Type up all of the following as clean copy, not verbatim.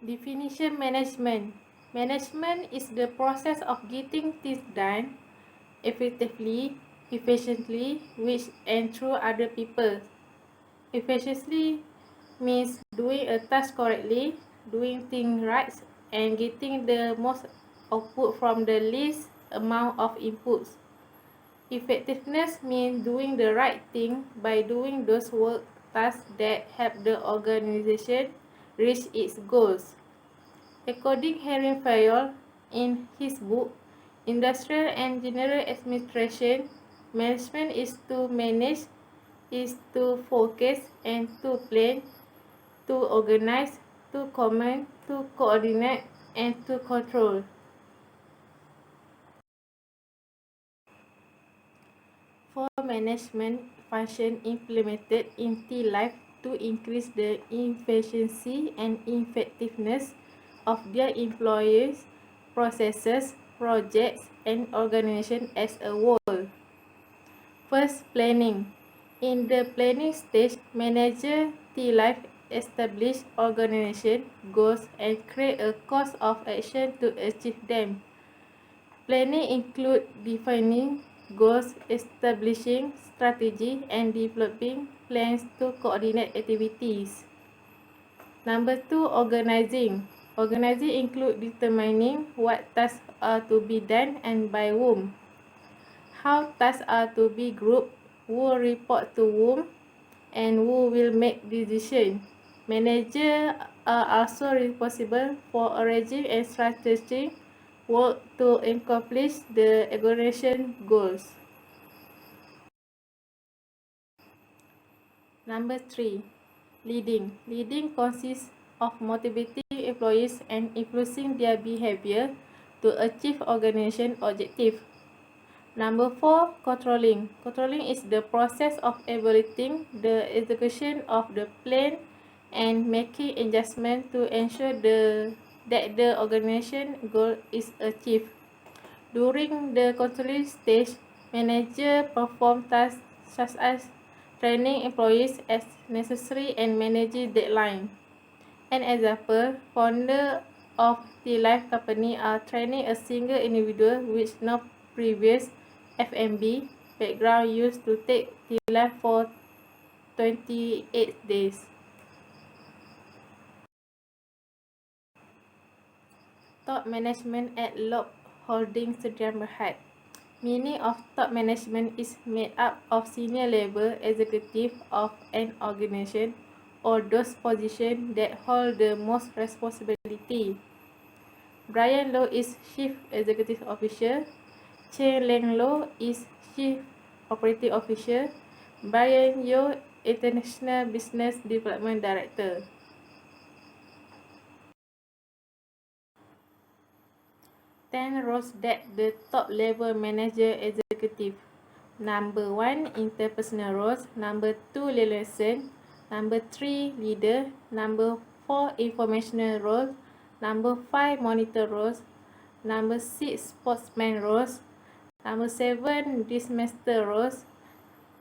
Definition management. Management is the process of getting things done effectively, efficiently, with and through other people. Efficiently means doing a task correctly, doing things right, and getting the most output from the least amount of inputs. Effectiveness means doing the right thing by doing those work tasks that help the organization reach its goals. According Henry Fayol, in his book Industrial and General Administration, management is to manage, is to focus and to plan, to organize, to command, to coordinate, and to control. For management function implemented in T-Life to increase the efficiency and effectiveness of their employees, processes, projects, and organization as a whole. First, planning. In the planning stage, manager T-Life establish organization goals and create a course of action to achieve them. Planning includes defining goals, establishing strategy, and developing plans to coordinate activities. Number 2, organizing. Organizing includes determining what tasks are to be done and by whom, how tasks are to be grouped, who will report to whom, and who will make decisions. Managers are also responsible for arranging and strategizing work to accomplish the organization goals. Number 3, leading. Leading consists of motivating employees and influencing their behavior to achieve organization objectives. Number 4, controlling. Controlling is the process of evaluating the execution of the plan and making adjustments to ensure that the organization goal is achieved. During the controlling stage, managers perform tasks such as training employees as necessary and managing deadlines. An example, founder of the life company are training a single individual with no previous F&B background used to take the life for 28 days. Top management at Loeb Holdings Sdn Bhd. Meaning of top management is made up of senior level executives of an organization or those positions that hold the most responsibility. Brian Lowe is Chief Executive Officer. Chen Lang Low is Chief Operating Officer. Brian Yeo, International Business Development Director. Ten roles that the top level manager executive. Number 1, interpersonal roles. Number 2, liaison. Number 3, leader. Number 4, informational roles. Number 5, monitor roles. Number 6, sportsman roles. Number 7, dismaster roles.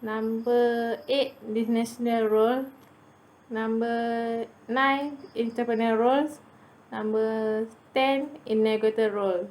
Number 8, international role. Number 9, entrepreneur roles. Number 10, integrator role.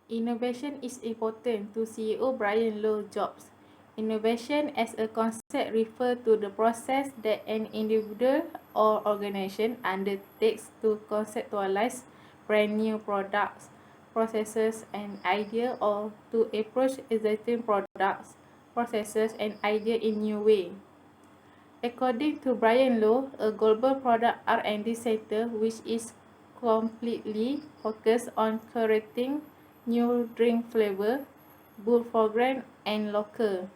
Innovation is important to CEO Brian Lowe Jobs. Innovation as a concept refers to the process that an individual or organization undertakes to conceptualize brand new products, processes, and ideas, or to approach existing products, processes, and ideas in new ways. According to Brian Lowe, a global product R&D center which is completely focused on creating new drink flavor, both foreign and local.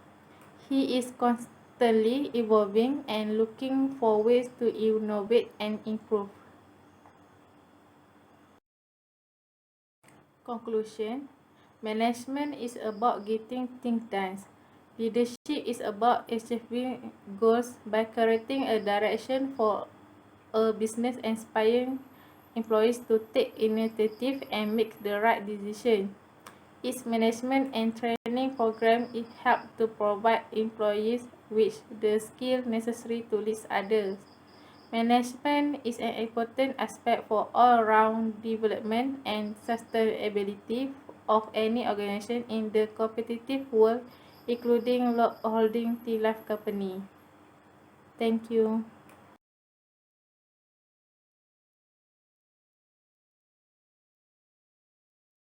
He is constantly evolving and looking for ways to innovate and improve. Conclusion: management is about getting things done. Leadership is about achieving goals by creating a direction for a business, inspiring employees to take initiative and make the right decision. Its management and training program it helps to provide employees with the skills necessary to lead others. Management is an important aspect for all-round development and sustainability of any organization in the competitive world, including holding T-Life Company. Thank you.